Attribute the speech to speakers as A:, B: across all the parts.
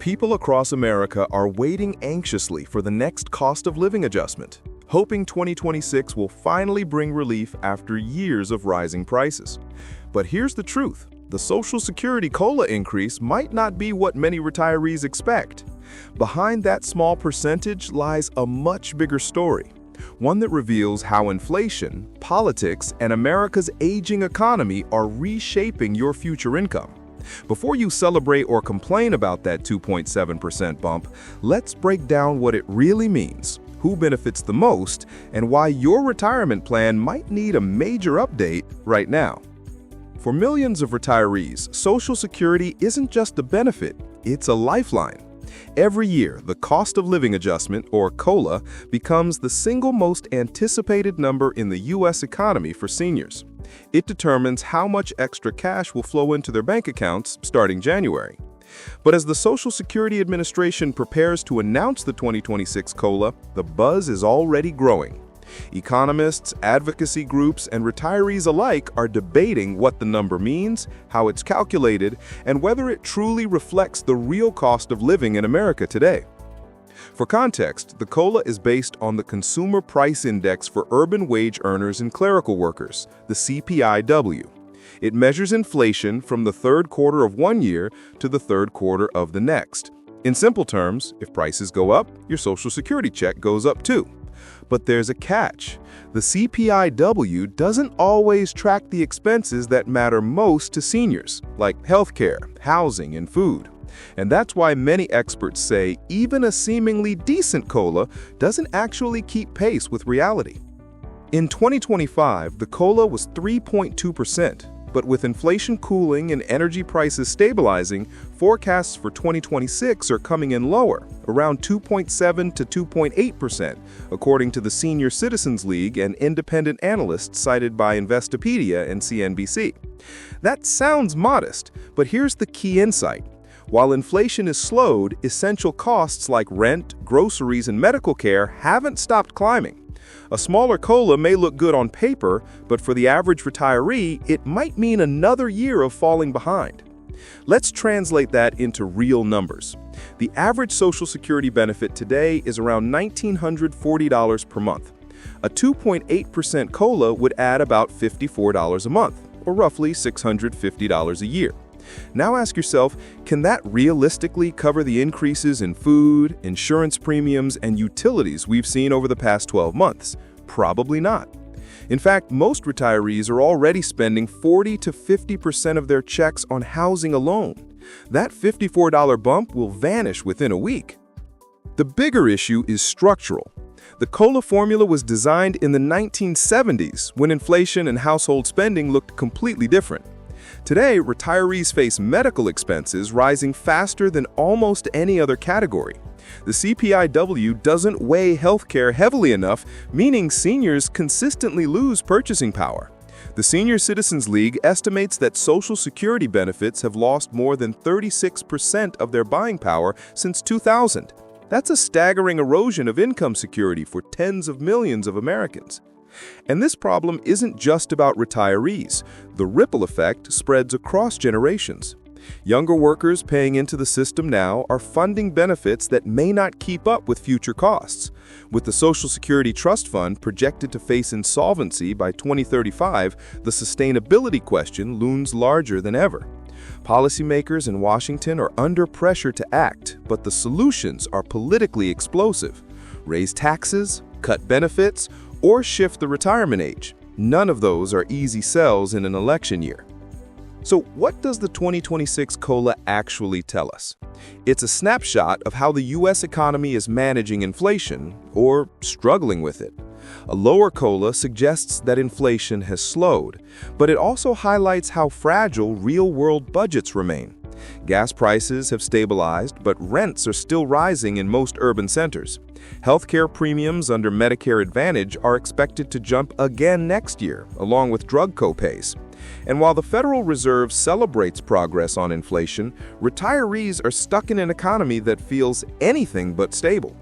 A: People across America are waiting anxiously for the next cost of living adjustment, hoping 2026 will finally bring relief after years of rising prices. But here's the truth. The Social Security COLA increase might not be what many retirees expect. Behind that small percentage lies a much bigger story, one that reveals how inflation, politics, and America's aging economy are reshaping your future income. Before you celebrate or complain about that 2.7% bump, let's break down what it really means, who benefits the most, and why your retirement plan might need a major update right now. For millions of retirees, Social Security isn't just a benefit, it's a lifeline. Every year, the cost of living adjustment, or COLA, becomes the single most anticipated number in the U.S. economy for seniors. It determines how much extra cash will flow into their bank accounts starting January. But as the Social Security Administration prepares to announce the 2026 COLA, the buzz is already growing. Economists, advocacy groups, and retirees alike are debating what the number means, how it's calculated, and whether it truly reflects the real cost of living in America today. For context, the COLA is based on the Consumer Price Index for urban wage earners and clerical workers, the CPIW. It measures inflation from the third quarter of one year to the third quarter of the next. In simple terms, if prices go up, your Social Security check goes up too. But there's a catch. The CPIW doesn't always track the expenses that matter most to seniors, like healthcare, housing, and food. And that's why many experts say even a seemingly decent COLA doesn't actually keep pace with reality. In 2025, the COLA was 3.2%. But with inflation cooling and energy prices stabilizing, forecasts for 2026 are coming in lower, around 2.7 to 2.8%, according to the Senior Citizens League and independent analysts cited by Investopedia and CNBC. That sounds modest, but here's the key insight. While inflation is slowed, essential costs like rent, groceries, and medical care haven't stopped climbing. A smaller COLA may look good on paper, but for the average retiree, it might mean another year of falling behind. Let's translate that into real numbers. The average Social Security benefit today is around $1,940 per month. A 2.8% COLA would add about $54 a month, or roughly $650 a year. Now ask yourself, can that realistically cover the increases in food, insurance premiums, and utilities we've seen over the past 12 months? Probably not. In fact, most retirees are already spending 40 to 50% of their checks on housing alone. That $54 bump will vanish within a week. The bigger issue is structural. The COLA formula was designed in the 1970s when inflation and household spending looked completely different. Today, retirees face medical expenses rising faster than almost any other category. The CPIW doesn't weigh healthcare heavily enough, meaning seniors consistently lose purchasing power. The Senior Citizens League estimates that Social Security benefits have lost more than 36% of their buying power since 2000. That's a staggering erosion of income security for tens of millions of Americans. And this problem isn't just about retirees. The ripple effect spreads across generations. Younger workers paying into the system now are funding benefits that may not keep up with future costs. With the Social Security Trust Fund projected to face insolvency by 2035, the sustainability question looms larger than ever. Policymakers in Washington are under pressure to act, but the solutions are politically explosive. Raise taxes, cut benefits, or shift the retirement age. None of those are easy sells in an election year. So what does the 2026 COLA actually tell us? It's a snapshot of how the U.S. economy is managing inflation, or struggling with it. A lower COLA suggests that inflation has slowed, but it also highlights how fragile real-world budgets remain. Gas prices have stabilized, but rents are still rising in most urban centers. Healthcare premiums under Medicare Advantage are expected to jump again next year, along with drug copays. And while the Federal Reserve celebrates progress on inflation, retirees are stuck in an economy that feels anything but stable.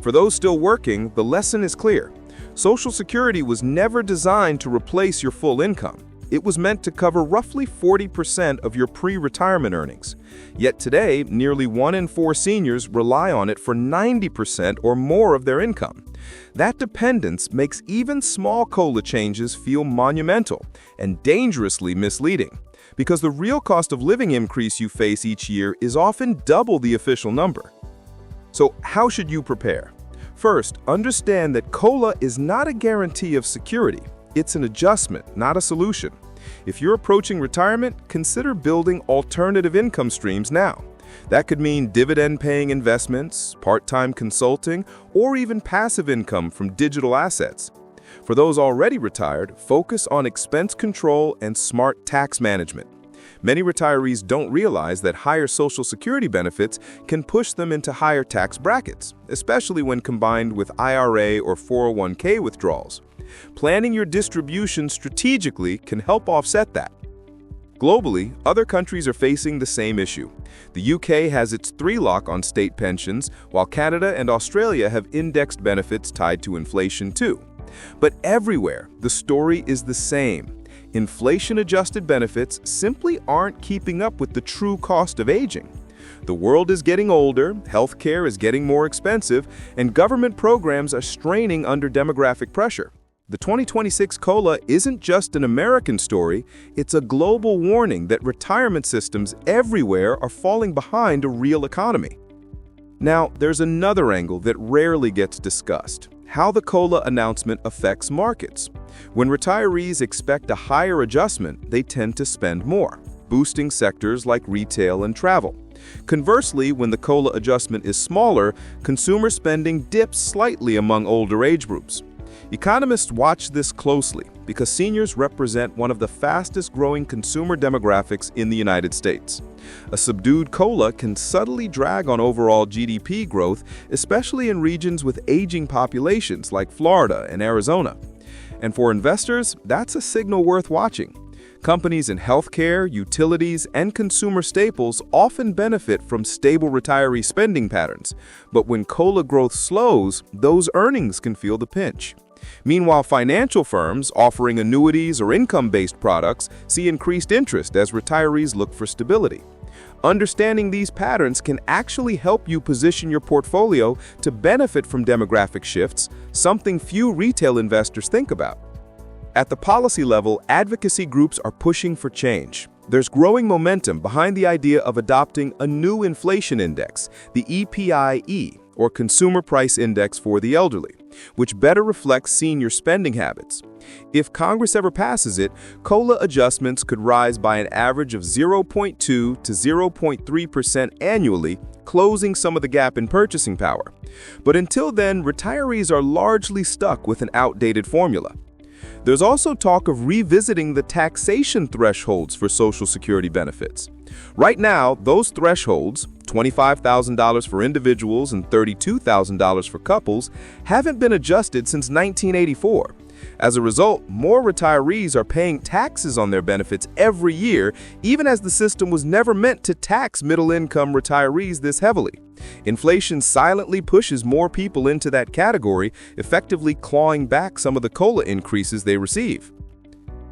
A: For those still working, the lesson is clear. Social Security was never designed to replace your full income. It was meant to cover roughly 40% of your pre-retirement earnings. Yet today, nearly 1 in 4 seniors rely on it for 90% or more of their income. That dependence makes even small COLA changes feel monumental and dangerously misleading, because the real cost of living increase you face each year is often double the official number. So how should you prepare? First, understand that COLA is not a guarantee of security. It's an adjustment, not a solution. If you're approaching retirement, consider building alternative income streams now. That could mean dividend-paying investments, part-time consulting, or even passive income from digital assets. For those already retired, focus on expense control and smart tax management. Many retirees don't realize that higher Social Security benefits can push them into higher tax brackets, especially when combined with IRA or 401k withdrawals. Planning your distribution strategically can help offset that. Globally, other countries are facing the same issue. The UK has its 3-lock on state pensions, while Canada and Australia have indexed benefits tied to inflation too. But everywhere, the story is the same. Inflation-adjusted benefits simply aren't keeping up with the true cost of aging. The world is getting older, healthcare is getting more expensive, and government programs are straining under demographic pressure. The 2026 COLA isn't just an American story, it's a global warning that retirement systems everywhere are falling behind a real economy. Now, there's another angle that rarely gets discussed: how the COLA announcement affects markets. When retirees expect a higher adjustment, they tend to spend more, boosting sectors like retail and travel. Conversely, when the COLA adjustment is smaller, consumer spending dips slightly among older age groups. Economists watch this closely because seniors represent one of the fastest-growing consumer demographics in the United States. A subdued COLA can subtly drag on overall GDP growth, especially in regions with aging populations like Florida and Arizona. And for investors, that's a signal worth watching. Companies in healthcare, utilities, and consumer staples often benefit from stable retiree spending patterns, but when COLA growth slows, those earnings can feel the pinch. Meanwhile, financial firms offering annuities or income-based products see increased interest as retirees look for stability. Understanding these patterns can actually help you position your portfolio to benefit from demographic shifts, something few retail investors think about. At the policy level, advocacy groups are pushing for change. There's growing momentum behind the idea of adopting a new inflation index, the EPI-E, or Consumer Price Index for the elderly, which better reflects senior spending habits. If Congress ever passes it, COLA adjustments could rise by an average of 0.2 to 0.3% annually, closing some of the gap in purchasing power. But until then, retirees are largely stuck with an outdated formula. There's also talk of revisiting the taxation thresholds for Social Security benefits. Right now, those thresholds, $25,000 for individuals and $32,000 for couples, haven't been adjusted since 1984. As a result, more retirees are paying taxes on their benefits every year, even as the system was never meant to tax middle-income retirees this heavily. Inflation silently pushes more people into that category, effectively clawing back some of the COLA increases they receive.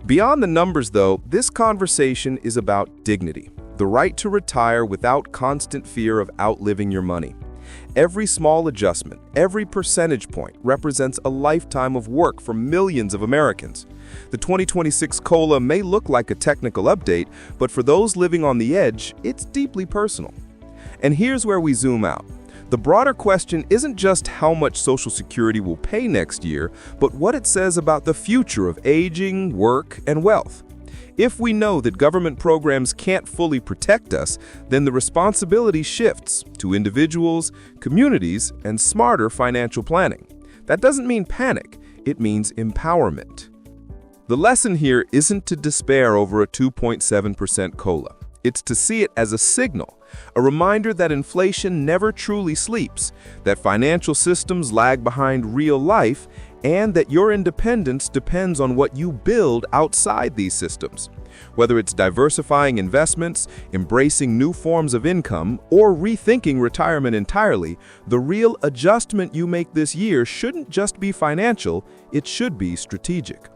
A: Beyond the numbers, though, this conversation is about dignity, the right to retire without constant fear of outliving your money. Every small adjustment, every percentage point represents a lifetime of work for millions of Americans. The 2026 COLA may look like a technical update, but for those living on the edge, it's deeply personal. And here's where we zoom out. The broader question isn't just how much Social Security will pay next year, but what it says about the future of aging, work, and wealth. If we know that government programs can't fully protect us, then the responsibility shifts to individuals, communities, and smarter financial planning. That doesn't mean panic, it means empowerment. The lesson here isn't to despair over a 2.7% COLA. It's to see it as a signal, a reminder that inflation never truly sleeps, that financial systems lag behind real life, and that your independence depends on what you build outside these systems. Whether it's diversifying investments, embracing new forms of income, or rethinking retirement entirely, the real adjustment you make this year shouldn't just be financial, it should be strategic.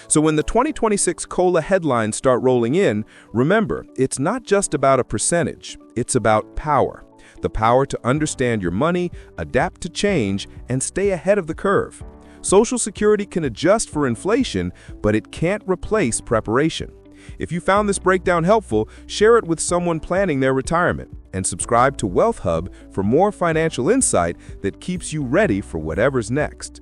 A: So when the 2026 COLA headlines start rolling in, remember, it's not just about a percentage, it's about power. The power to understand your money, adapt to change, and stay ahead of the curve. Social Security can adjust for inflation, but it can't replace preparation. If you found this breakdown helpful, share it with someone planning their retirement, and subscribe to Wealth Hub for more financial insight that keeps you ready for whatever's next.